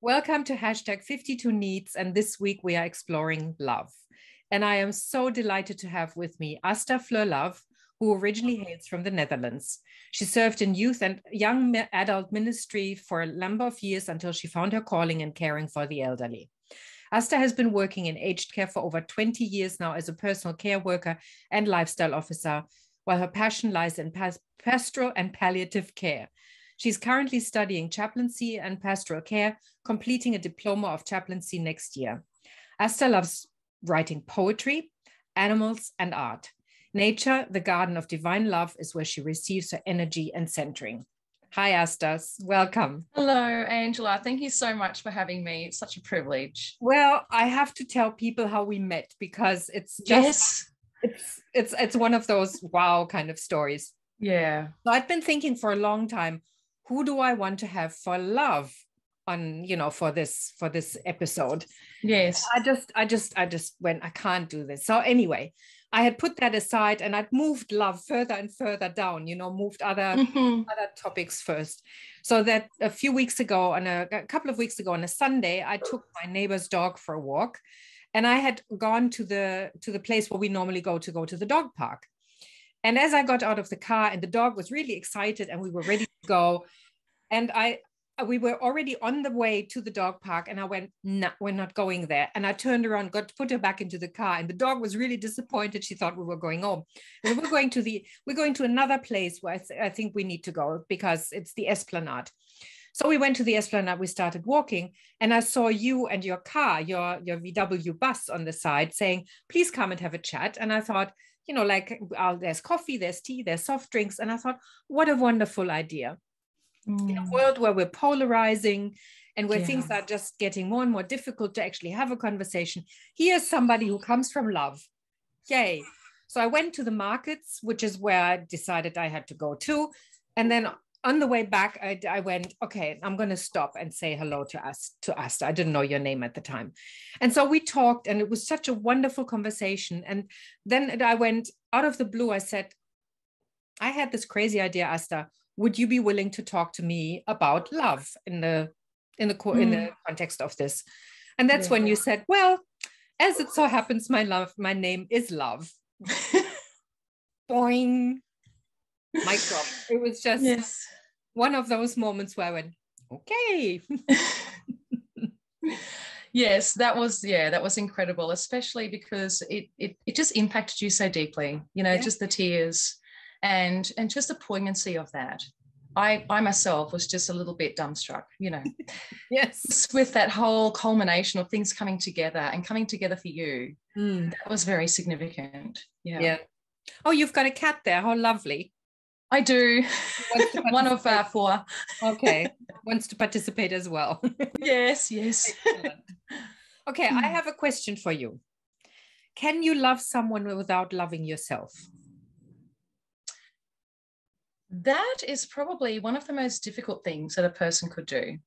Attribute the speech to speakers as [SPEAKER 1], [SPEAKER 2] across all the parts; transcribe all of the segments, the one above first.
[SPEAKER 1] Welcome to hashtag 52 Needs, and this week we are exploring love. And I am so delighted to have with me Asta Fleur Love, who originally hails from the Netherlands. She served in youth and young adult ministry for a number of years until she found her calling in caring for the elderly. Asta has been working in aged care for over 20 years now as a personal care worker and lifestyle officer, while her passion lies in pastoral and palliative care. She's currently studying chaplaincy and pastoral care, completing a diploma of chaplaincy next year. Asta loves writing poetry, animals, and art. Nature, the garden of divine love, is where she receives her energy and centering. Hi, Asta. Welcome.
[SPEAKER 2] Hello, Angela. Thank you so much for having me. It's such a privilege.
[SPEAKER 1] Well, I have to tell people how we met because it's just, it's one of those wow kind of stories.
[SPEAKER 2] Yeah.
[SPEAKER 1] So I've been thinking for a long time, who do I want to have for love on, for this episode?
[SPEAKER 2] Yes.
[SPEAKER 1] I just went, I can't do this. So anyway, I had put that aside and I'd moved love further and further down, moved other topics first. So that a couple of weeks ago on a Sunday, I took my neighbor's dog for a walk, and I had gone to the place where we normally go to the dog park. And as I got out of the car, and the dog was really excited and we were ready to go, and we were already on the way to the dog park, and I went, no, we're not going there. And I turned around, put her back into the car, and the dog was really disappointed. She thought we were going home. And we're going to another place where I think we need to go because it's the Esplanade. So we went to the Esplanade, we started walking, and I saw you and your car, your VW bus on the side saying, please come and have a chat. And I thought, there's coffee, there's tea, there's soft drinks. And I thought, what a wonderful idea. In a world where we're polarizing and where things are just getting more and more difficult to actually have a conversation, here's somebody who comes from love. Yay. So I went to the markets, which is where I decided I had to go to. And then on the way back, I went, okay, I'm going to stop and say hello to Asta. I didn't know your name at the time. And so we talked, and it was such a wonderful conversation. And then I went out of the blue. I said, I had this crazy idea, Asta. Would you be willing to talk to me about love in the context of this? And that's when you said, well, as it so happens, my name is Love. Boing. Mic drop. It was just one of those moments where I went, okay.
[SPEAKER 2] Yes, that was incredible, especially because it just impacted you so deeply, just the tears and just the poignancy of that. I myself was just a little bit dumbstruck,
[SPEAKER 1] Yes,
[SPEAKER 2] with that whole culmination of things coming together for you. That was very significant. Yeah.
[SPEAKER 1] Oh, you've got a cat there. How lovely.
[SPEAKER 2] I do. One of 4.
[SPEAKER 1] Okay. Wants to participate as well.
[SPEAKER 2] Yes.
[SPEAKER 1] Okay, I have a question for you. Can you love someone without loving yourself?
[SPEAKER 2] That is probably one of the most difficult things that a person could do,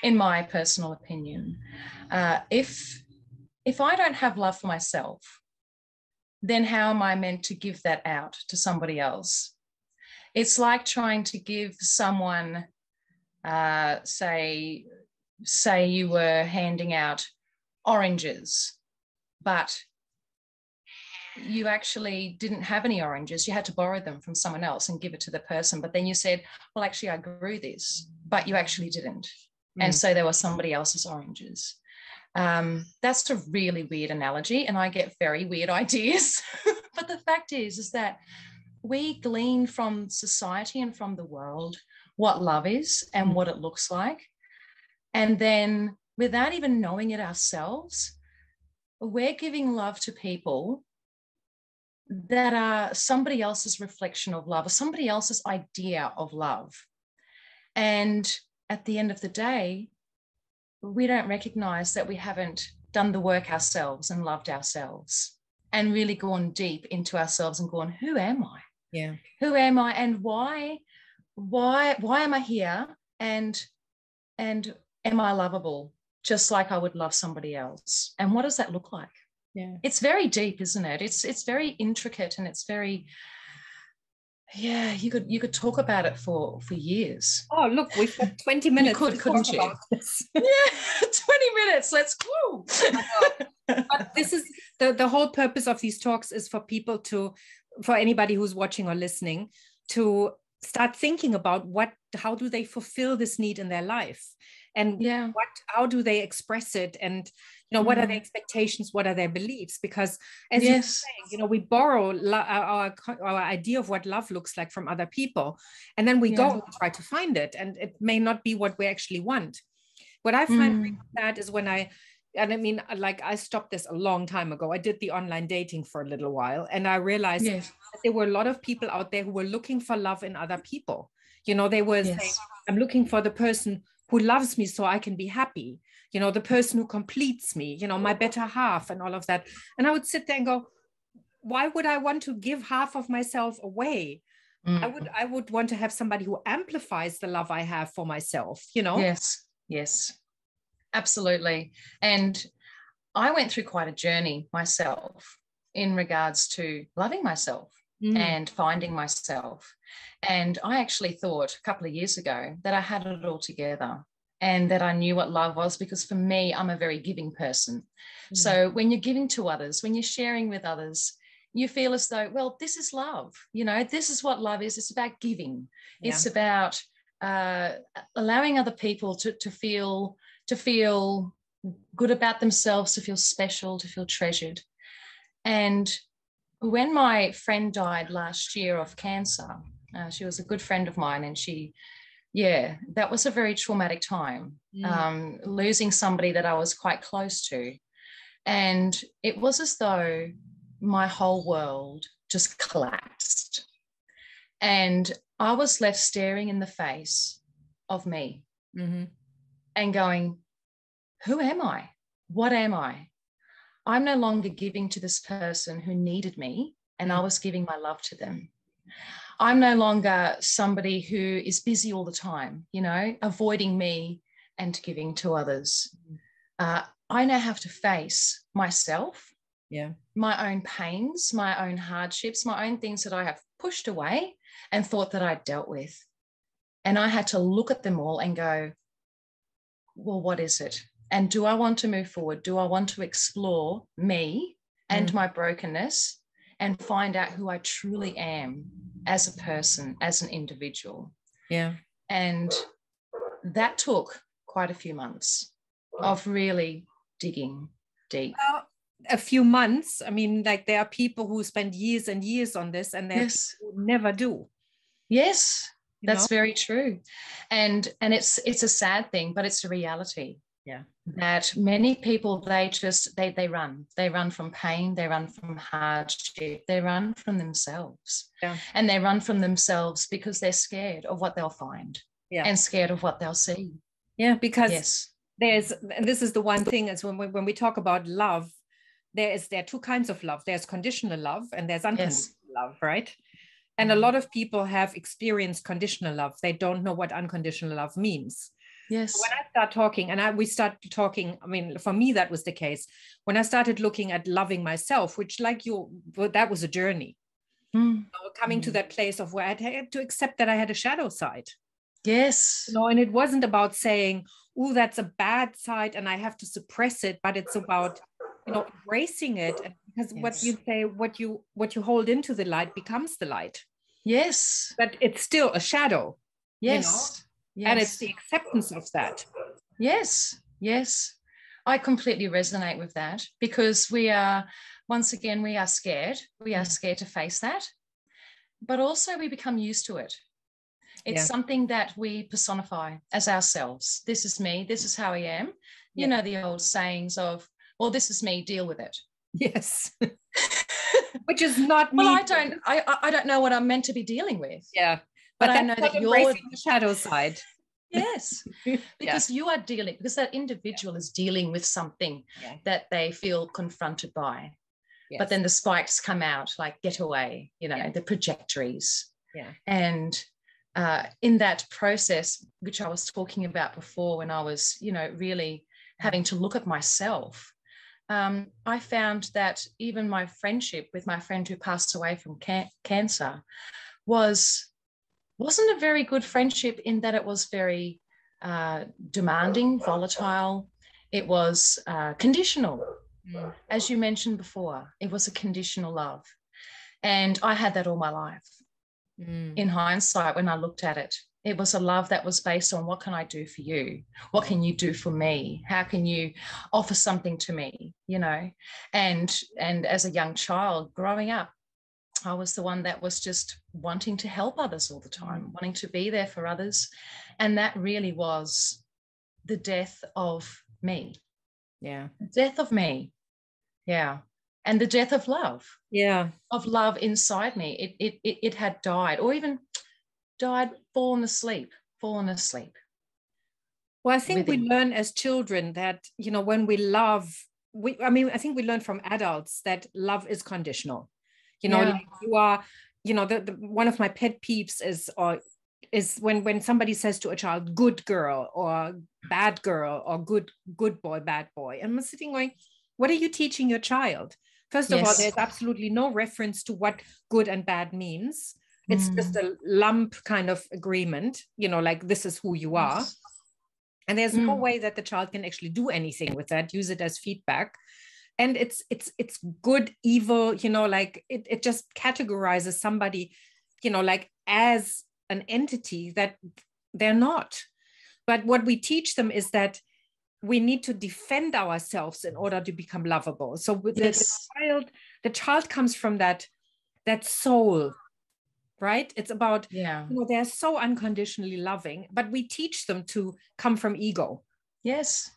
[SPEAKER 2] in my personal opinion. If I don't have love for myself, then how am I meant to give that out to somebody else? It's like trying to give someone, say you were handing out oranges, but you actually didn't have any oranges. You had to borrow them from someone else and give it to the person. But then you said, well, actually, I grew this, but you actually didn't. And so there were somebody else's oranges. That's a really weird analogy, and I get very weird ideas. But the fact is that we glean from society and from the world what love is and what it looks like. And then without even knowing it ourselves, we're giving love to people that are somebody else's reflection of love or somebody else's idea of love. And at the end of the day, we don't recognize that we haven't done the work ourselves and loved ourselves and really gone deep into ourselves and gone, who am I?
[SPEAKER 1] Yeah.
[SPEAKER 2] Who am I, and why am I here? And am I lovable just like I would love somebody else? And what does that look like? Yeah. It's very deep, isn't it? It's very intricate, and it's very Yeah, you could talk about it for years.
[SPEAKER 1] Oh, look, we've got 20 minutes.
[SPEAKER 2] You could, couldn't you? About this. Yeah, 20 minutes. Let's go.
[SPEAKER 1] But this is the whole purpose of these talks, is for people for anybody who's watching or listening, to start thinking about how do they fulfill this need in their life, and how do they express it, and what are their expectations, what are their beliefs? Because as you're saying, we borrow our idea of what love looks like from other people, and then we go and try to find it, and it may not be what we actually want. What I find really sad is when I stopped this a long time ago. I did the online dating for a little while, and I realized that there were a lot of people out there who were looking for love in other people. They were saying, I'm looking for the person who loves me so I can be happy. The person who completes me, my better half, and all of that. And I would sit there and go, why would I want to give half of myself away? I would want to have somebody who amplifies the love I have for myself,
[SPEAKER 2] Yes, absolutely. And I went through quite a journey myself in regards to loving myself and finding myself. And I actually thought a couple of years ago that I had it all together and that I knew what love was, because for me, I'm a very giving person. So when you're giving to others, when you're sharing with others, you feel as though, well, this is love. This is what love is. It's about giving. Yeah. It's about allowing other people to feel good about themselves, to feel special, to feel treasured. And when my friend died last year of cancer, she was a good friend of mine, and that was a very traumatic time, losing somebody that I was quite close to. And it was as though my whole world just collapsed. And I was left staring in the face of me and going, who am I? What am I? I'm no longer giving to this person who needed me, and I was giving my love to them. I'm no longer somebody who is busy all the time, avoiding me and giving to others. I now have to face myself, my own pains, my own hardships, my own things that I have pushed away and thought that I'd dealt with. And I had to look at them all and go, well, what is it? And do I want to move forward? Do I want to explore me and my brokenness and find out who I truly am as a person, as an individual?
[SPEAKER 1] Yeah.
[SPEAKER 2] And that took quite a few months of really digging deep.
[SPEAKER 1] Well, a few months. I mean, there are people who spend years and years on this, and there are people who never do.
[SPEAKER 2] Yes, that's very true. And it's a sad thing, but it's a reality.
[SPEAKER 1] Yeah.
[SPEAKER 2] That many people, they run from pain, they run from hardship, they run from themselves.
[SPEAKER 1] Yeah.
[SPEAKER 2] And they run from themselves because they're scared of what they'll find and scared of what they'll see.
[SPEAKER 1] Yeah, because and this is the one thing, is when we talk about love, there are two kinds of love. There's conditional love and there's unconditional love, right? And a lot of people have experienced conditional love. They don't know what unconditional love means.
[SPEAKER 2] Yes.
[SPEAKER 1] When I start talking, we started talking, I mean, for me, that was the case. When I started looking at loving myself, which that was a journey. Coming to that place of where I had to accept that I had a shadow side.
[SPEAKER 2] Yes.
[SPEAKER 1] And it wasn't about saying, oh, that's a bad side and I have to suppress it, but it's about, embracing it. Because what you say, what you hold into the light becomes the light.
[SPEAKER 2] Yes.
[SPEAKER 1] But it's still a shadow.
[SPEAKER 2] Yes. Yes.
[SPEAKER 1] And it's the acceptance of that.
[SPEAKER 2] Yes. I completely resonate with that, because we are scared. We are scared to face that. But also we become used to it. It's something that we personify as ourselves. This is me. This is how I am. You know, the old sayings of, well, this is me, deal with it.
[SPEAKER 1] Yes. Which is not me.
[SPEAKER 2] Well, I don't know what I'm meant to be dealing with.
[SPEAKER 1] Yeah.
[SPEAKER 2] But I know that you're
[SPEAKER 1] the shadow side.
[SPEAKER 2] Yes. Because because that individual is dealing with something that they feel confronted by. Yes. But then the spikes come out, like, get away, the trajectories. Yeah. And in that process, which I was talking about before, when I was, really having to look at myself, I found that even my friendship with my friend who passed away from cancer wasn't a very good friendship, in that it was very demanding, volatile. It was conditional. As you mentioned before, it was a conditional love. And I had that all my life. In hindsight, when I looked at it, it was a love that was based on, what can I do for you? What can you do for me? How can you offer something to me? You know, and as a young child growing up, I was the one that was just wanting to help others all the time, wanting to be there for others. And that really was the death of me.
[SPEAKER 1] Yeah.
[SPEAKER 2] The death of me. Yeah. And the death of love.
[SPEAKER 1] Yeah.
[SPEAKER 2] Of love inside me. It had died, or even died, fallen asleep. Well,
[SPEAKER 1] I think we learn as children that, you know, when we love, I think we learn from adults that love is conditional. You know, like you are, you know, the one of my pet peeves is when somebody says to a child, good girl or bad girl or good boy, bad boy. And I'm sitting going, what are you teaching your child? First of all, there's absolutely no reference to what good and bad means. It's just a lump kind of agreement, you know, like this is who you are. And there's no way that the child can actually do anything with that, use it as feedback. And it's good, evil, you know, like it just categorizes somebody, you know, like as an entity that they're not. But what we teach them is that we need to defend ourselves in order to become lovable. So with the child comes from that soul, right? It's about, you know, they're so unconditionally loving, but we teach them to come from ego.
[SPEAKER 2] Yes.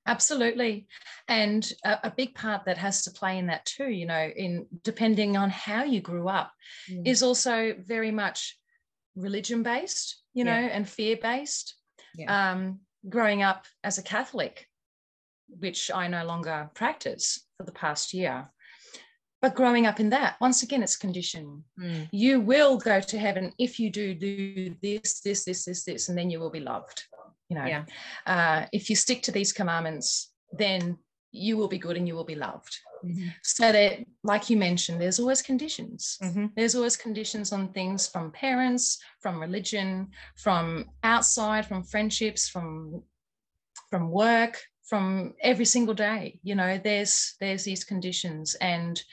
[SPEAKER 2] Absolutely. And a big part that has to play in that too, you know, in depending on how you grew up, is also very much religion-based, you know, and fear-based. Growing up as a Catholic, which I no longer practice for the past year, but growing up in that, once again, it's condition. You will go to heaven if you do this, and then you will be loved. You know, if you stick to these commandments, then you will be good and you will be loved. So that, like you mentioned, there's always conditions. There's always conditions on things from parents, from religion, from outside, from friendships, from work, from every single day. You know, there's these conditions, and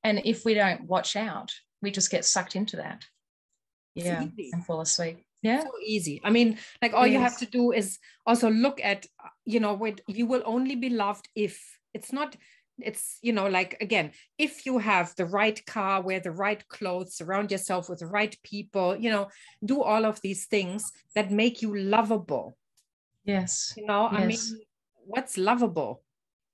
[SPEAKER 2] if we don't watch out, we just get sucked into that. And fall asleep.
[SPEAKER 1] So easy. I mean, like all you have to do is also look at, you know, you will only be loved if it's, you know, like, again, if you have the right car, wear the right clothes, surround yourself with the right people, you know, do all of these things that make you lovable. You know, I mean, what's lovable?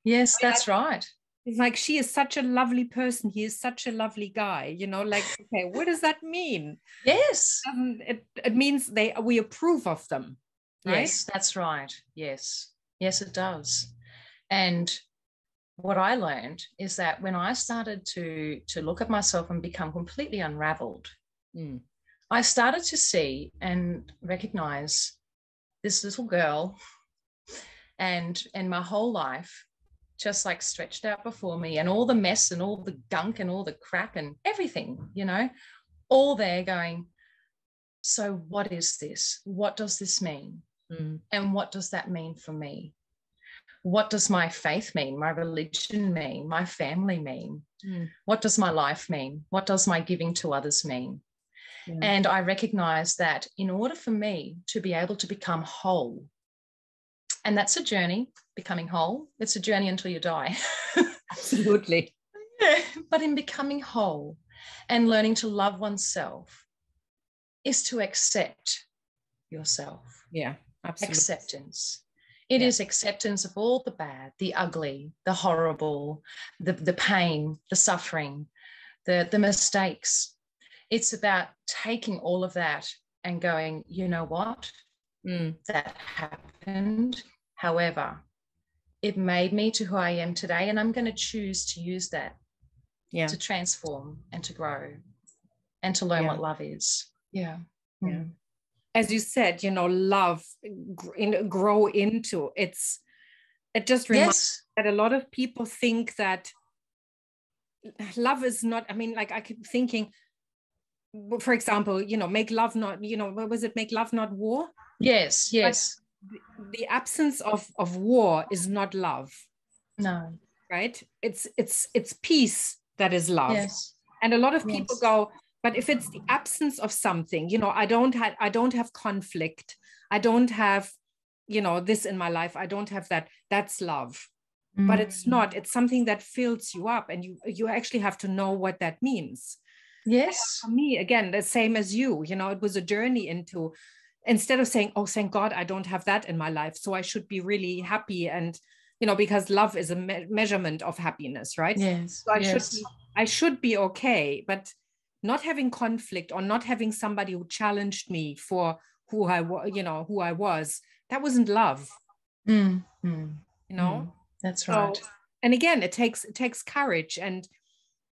[SPEAKER 2] Yes, that's right.
[SPEAKER 1] It's like, she is such a lovely person. He is such a lovely guy, you know, like, okay, what does that mean?
[SPEAKER 2] Yes.
[SPEAKER 1] It means we approve of them. Right?
[SPEAKER 2] Yes, that's right. Yes, it does. And what I learned is that when I started to look at myself and become completely unraveled, I started to see and recognize this little girl and my whole life just like stretched out before me, and all the mess and all the gunk and all the crap and everything, you know, all there going, so what is this? What does this mean? And what does that mean for me? What does my faith mean? My religion mean? My family mean? What does my life mean? What does my giving to others mean? And I recognize that in order for me to be able to become whole, and that's a journey, becoming whole. It's a journey until you die.
[SPEAKER 1] Absolutely.
[SPEAKER 2] But in becoming whole and learning to love oneself is to accept yourself.
[SPEAKER 1] Yeah, absolutely.
[SPEAKER 2] Acceptance. It is acceptance of all the bad, the ugly, the horrible, the pain, the suffering, the mistakes. It's about taking all of that and going, you know what? That happened. However, it made me to who I am today, and I'm going to choose to use that to transform and to grow and to learn what love is. As
[SPEAKER 1] you said, you know, love, grow into it just reminds me that a lot of people think that love is not, I mean, like, I keep thinking, for example, make love not, what was it? Make love not war.
[SPEAKER 2] Yes, yes.
[SPEAKER 1] But the absence of war is not love.
[SPEAKER 2] No.
[SPEAKER 1] Right? It's peace that is love.
[SPEAKER 2] Yes.
[SPEAKER 1] And a lot of people go, but if it's the absence of something, I don't have conflict. I don't have, this in my life. I don't have that. That's love. But it's not. It's something that fills you up, and you actually have to know what that means.
[SPEAKER 2] Yes.
[SPEAKER 1] And for me, again, the same as you, it was a journey into, instead of saying, oh, thank God, I don't have that in my life, so I should be really happy, and because love is a measurement of happiness, right?
[SPEAKER 2] Yes.
[SPEAKER 1] So
[SPEAKER 2] yes.
[SPEAKER 1] I should be okay, but not having conflict, or not having somebody who challenged me for who I was, that wasn't love.
[SPEAKER 2] That's right.
[SPEAKER 1] So, and again, it takes courage, and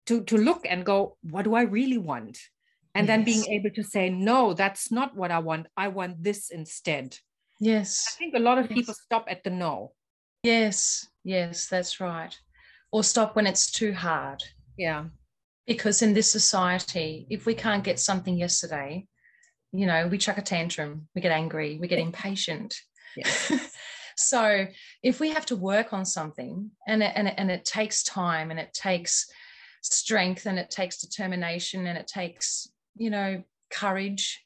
[SPEAKER 1] to look and go, what do I really want? And then being able to say, no, that's not what I want. I want this instead.
[SPEAKER 2] Yes.
[SPEAKER 1] I think a lot of people stop at the no.
[SPEAKER 2] Yes, that's right. Or stop when it's too hard.
[SPEAKER 1] Yeah.
[SPEAKER 2] Because in this society, if we can't get something yesterday, we chuck a tantrum, we get angry, we get impatient.
[SPEAKER 1] Yes.
[SPEAKER 2] So if we have to work on something, and it takes time, and it takes strength, and it takes determination, and it takes, courage,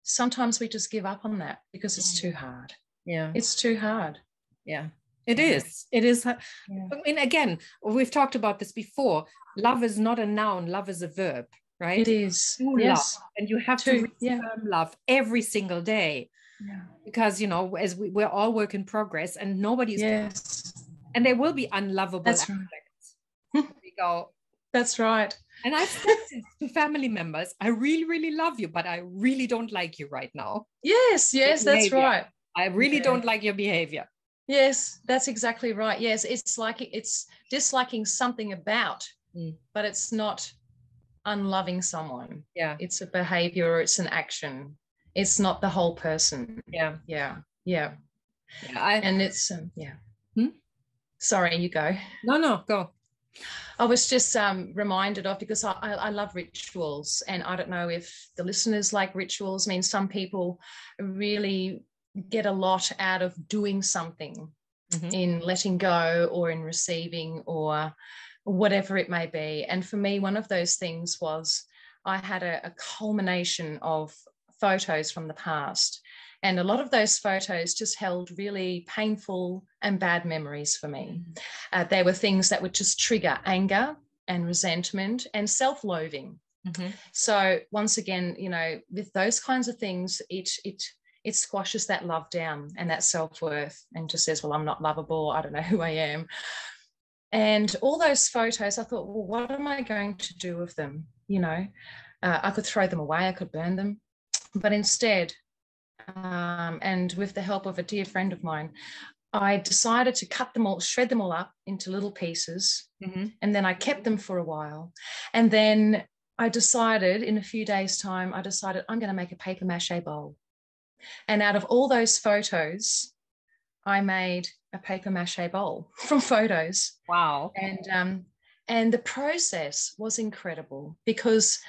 [SPEAKER 2] sometimes we just give up on that because it's too hard.
[SPEAKER 1] Yeah.
[SPEAKER 2] It's too hard.
[SPEAKER 1] Yeah, it is. It is. I mean, again, we've talked about this before. Love is not a noun. Love is a verb, right?
[SPEAKER 2] It is.
[SPEAKER 1] Love, and you have to reaffirm love every single day.
[SPEAKER 2] Yeah.
[SPEAKER 1] Because, as we're all work in progress, and nobody's and there will be unlovable aspects. We go,
[SPEAKER 2] that's right.
[SPEAKER 1] And I've said this to family members, I really, really love you, but I really don't like you right now.
[SPEAKER 2] Yes, that's right.
[SPEAKER 1] I really don't like your behavior.
[SPEAKER 2] Yes, that's exactly right. Yes, it's like it's disliking something about, but it's not unloving someone.
[SPEAKER 1] Yeah.
[SPEAKER 2] It's a behavior, or it's an action. It's not the whole person.
[SPEAKER 1] Yeah.
[SPEAKER 2] And it's, Sorry, you go.
[SPEAKER 1] No, go.
[SPEAKER 2] I was just reminded of, because I love rituals, and I don't know if the listeners like rituals. I mean, some people really get a lot out of doing something, in letting go, or in receiving, or whatever it may be. And for me, one of those things was, I had a culmination of photos from the past. And a lot of those photos just held really painful and bad memories for me. They were things that would just trigger anger and resentment and self-loathing. So once again, with those kinds of things, it squashes that love down and that self-worth, and just says, well, I'm not lovable. I don't know who I am. And all those photos, I thought, well, what am I going to do with them? I could throw them away. I could burn them. But instead, and with the help of a dear friend of mine, I decided to shred them all up into little pieces. And then I kept them for a while. And then I decided, in a few days' time, I'm going to make a paper mache bowl. And out of all those photos, I made a paper mache bowl from photos.
[SPEAKER 1] Wow.
[SPEAKER 2] And the process was incredible, because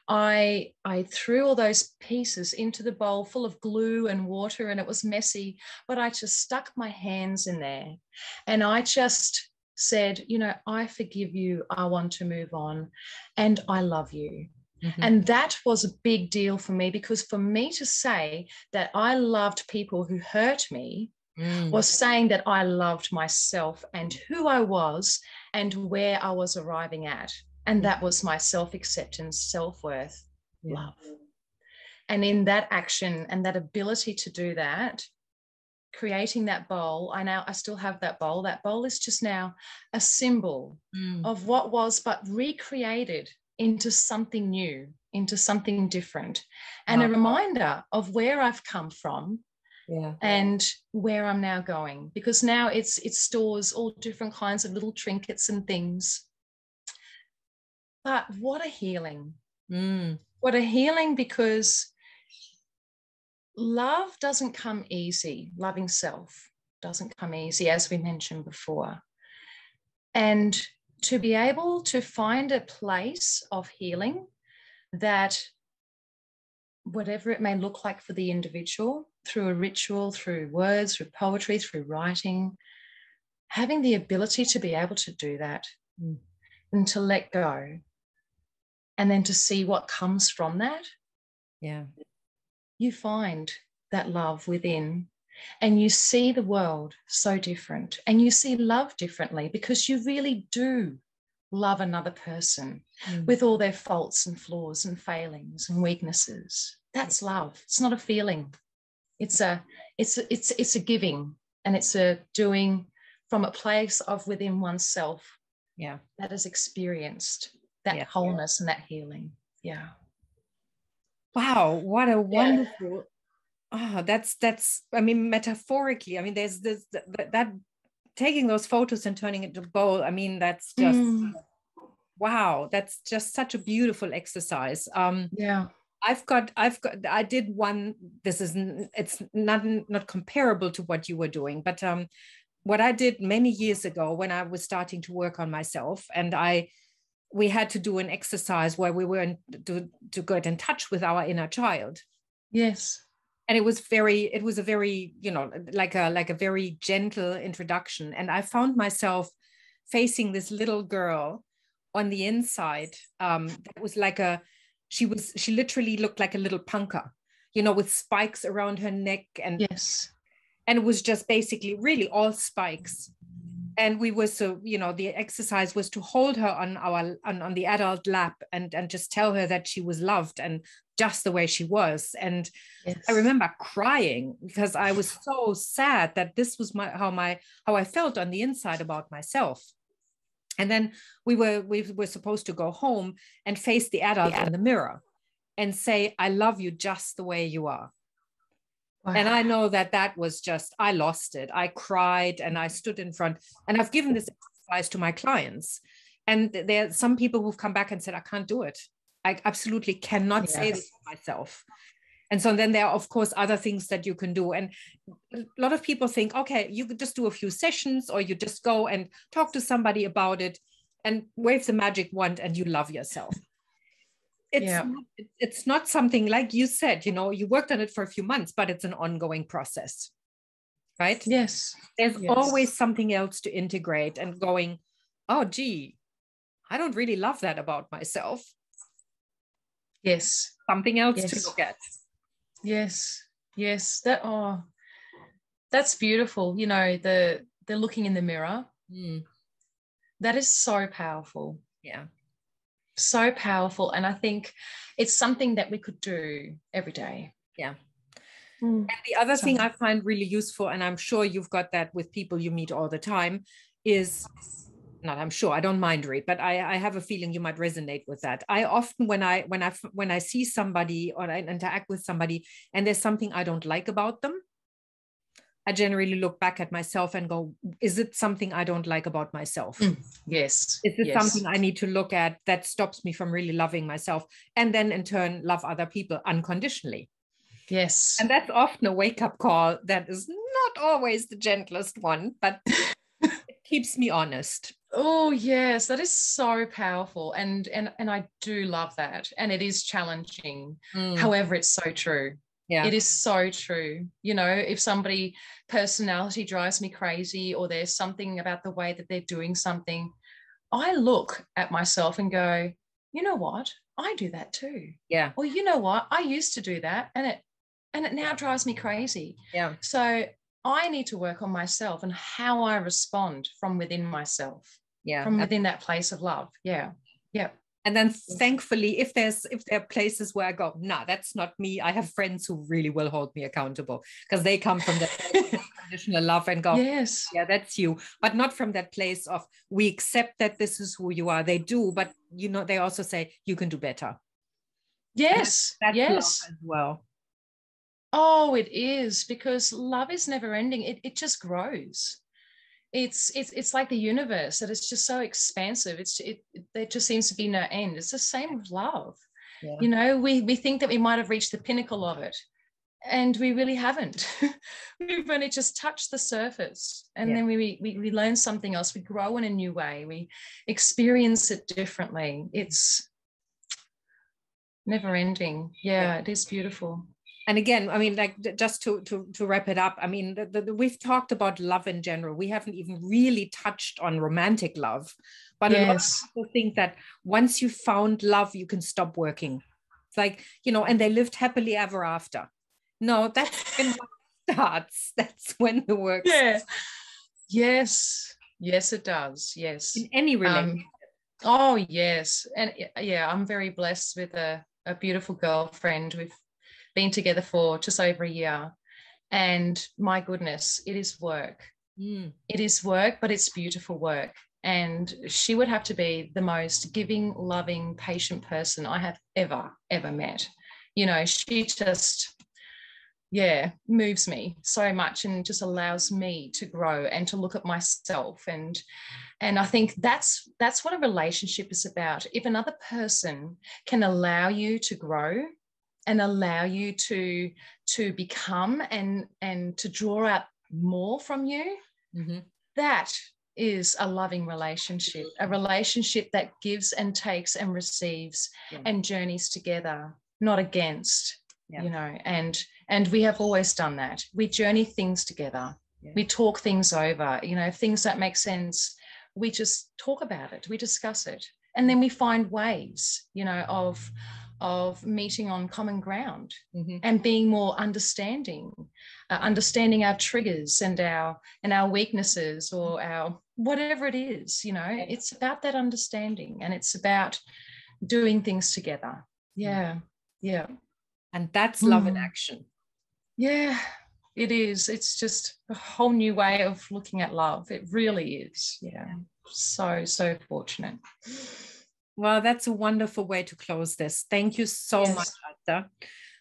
[SPEAKER 2] I threw all those pieces into the bowl full of glue and water, and it was messy, but I just stuck my hands in there, and I just said, I forgive you, I want to move on, and I love you. And that was a big deal for me, because for me to say that I loved people who hurt me was saying that I loved myself and who I was and where I was arriving at. And that was my self-acceptance, self-worth, love. And in that action and that ability to do that, creating that bowl, I still have that bowl. That bowl is just now a symbol of what was, but recreated into something new, into something different, and a reminder of where I've come from and where I'm now going, because now it stores all different kinds of little trinkets and things. But what a healing. What a healing, because love doesn't come easy. Loving self doesn't come easy, as we mentioned before. And to be able to find a place of healing that whatever it may look like for the individual, through a ritual, through words, through poetry, through writing, having the ability to be able to do that and to let go, and then to see what comes from that.
[SPEAKER 1] Yeah.
[SPEAKER 2] You find that love within, and you see the world so different, and you see love differently, because you really do love another person with all their faults and flaws and failings and weaknesses. That's love. It's not a feeling. It's a giving, and it's a doing from a place of within oneself.
[SPEAKER 1] Yeah.
[SPEAKER 2] That has experienced that wholeness and that healing. Yeah.
[SPEAKER 1] Wow, what a wonderful. Oh, that's I mean, metaphorically, I mean, there's this that taking those photos and turning it into bowl. I mean, that's just wow, that's just such a beautiful exercise.
[SPEAKER 2] Yeah.
[SPEAKER 1] I did one. It's not comparable to what you were doing, but what I did many years ago when I was starting to work on myself, and we had to do an exercise where we were to get in touch with our inner child.
[SPEAKER 2] Yes.
[SPEAKER 1] And it was a very, you know, like a very gentle introduction. And I found myself facing this little girl on the inside. That was like she literally looked like a little punker, you know, with spikes around her neck. And
[SPEAKER 2] yes.
[SPEAKER 1] And it was just basically really all spikes. And we were the exercise was to hold her on the adult lap and just tell her that she was loved and just the way she was. And yes. I remember crying because I was so sad that this was how I felt on the inside about myself. And then we were supposed to go home and face the adult in the mirror and say, I love you just the way you are. Wow. And I know that was just, I lost it. I cried and I stood in front, and I've given this exercise to my clients. And there are some people who've come back and said, I can't do it. I absolutely cannot say this to myself. And so then there are, of course, other things that you can do. And a lot of people think, okay, you could just do a few sessions, or you just go and talk to somebody about it and wave the magic wand and you love yourself. It's not something like you said, you know, you worked on it for a few months, but it's an ongoing process, right?
[SPEAKER 2] Yes.
[SPEAKER 1] There's always something else to integrate and going, oh, gee, I don't really love that about myself.
[SPEAKER 2] Yes.
[SPEAKER 1] Something else to look at.
[SPEAKER 2] Yes. Yes. That's beautiful. You know, the looking in the mirror. That is so powerful.
[SPEAKER 1] Yeah.
[SPEAKER 2] So powerful. And I think it's something that we could do every day.
[SPEAKER 1] Yeah. And the other thing I find really useful, and I'm sure you've got that with people you meet all the time, is not, I'm sure, I don't mind read, but I have a feeling you might resonate with that. I often, when I see somebody or I interact with somebody and there's something I don't like about them, I generally look back at myself and go, is it something I don't like about myself?
[SPEAKER 2] Yes.
[SPEAKER 1] Is it something I need to look at that stops me from really loving myself? And then in turn, love other people unconditionally.
[SPEAKER 2] Yes.
[SPEAKER 1] And that's often a wake-up call that is not always the gentlest one, but it keeps me honest.
[SPEAKER 2] Oh, yes, that is so powerful. And I do love that. And it is challenging. However, it's so true. Yeah. It is so true. You know, if somebody personality drives me crazy, or there's something about the way that they're doing something, I look at myself and go, you know what? I do that too.
[SPEAKER 1] Yeah.
[SPEAKER 2] Or you know what? I used to do that, and it now drives me crazy.
[SPEAKER 1] Yeah.
[SPEAKER 2] So I need to work on myself and how I respond from within myself.
[SPEAKER 1] Yeah.
[SPEAKER 2] From within that place of love. Yeah. Yeah.
[SPEAKER 1] And then thankfully, if there are places where I go, nah, that's not me, I have friends who really will hold me accountable, because they come from that unconditional love and go,
[SPEAKER 2] yes,
[SPEAKER 1] yeah, that's you. But not from that place of, we accept that this is who you are. They do, but you know, they also say you can do better.
[SPEAKER 2] Yes.
[SPEAKER 1] That's
[SPEAKER 2] yes.
[SPEAKER 1] love as well.
[SPEAKER 2] Oh, it is, because love is never ending. It just grows. It's like the universe, that it's just so expansive. There just seems to be no end. It's the same with love. Yeah. You know, we think that we might have reached the pinnacle of it, and we really haven't. We've only just touched the surface, and then we learn something else. We grow in a new way. We experience it differently. never ending. Yeah, it is beautiful.
[SPEAKER 1] And again, I mean, like, just to wrap it up, I mean, we've talked about love in general. We haven't even really touched on romantic love. But a lot of people think that once you found love, you can stop working. It's like, you know, and they lived happily ever after. No, that's when love starts. That's when the work starts.
[SPEAKER 2] Yes. Yes, it does. Yes.
[SPEAKER 1] In any relationship.
[SPEAKER 2] Oh, yes. And yeah, I'm very blessed with a beautiful girlfriend. We've been together for just over a year. And my goodness, it is work. It is work, but it's beautiful work. And she would have to be the most giving, loving, patient person I have ever met. You know, she just, moves me so much and just allows me to grow and to look at myself. And I think that's what a relationship is about. If another person can allow you to grow and allow you to become and to draw out more from you, that is a loving relationship, a relationship that gives and takes and receives and journeys together, not against, you know, and we have always done that. We journey things together. We talk things over, you know, if things don't make sense, we just talk about it, we discuss it, and then we find ways, you know, of meeting on common ground and being more understanding, understanding our triggers and our weaknesses or our whatever it is, you know. It's about that understanding, and it's about doing things together.
[SPEAKER 1] And that's love in action.
[SPEAKER 2] Yeah, it is. It's just a whole new way of looking at love. It really is. So fortunate.
[SPEAKER 1] Well, that's a wonderful way to close this. Thank you so much, Asta.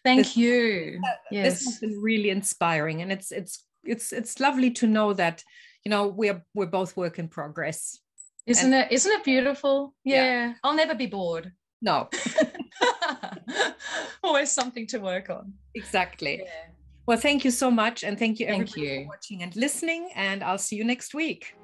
[SPEAKER 2] Thank you.
[SPEAKER 1] This has been really inspiring, and it's lovely to know that, you know, we're both work in progress.
[SPEAKER 2] Isn't it beautiful? Yeah. I'll never be bored.
[SPEAKER 1] No.
[SPEAKER 2] Always something to work on.
[SPEAKER 1] Exactly. Well, thank you so much, and thank you everybody for watching and listening, and I'll see you next week.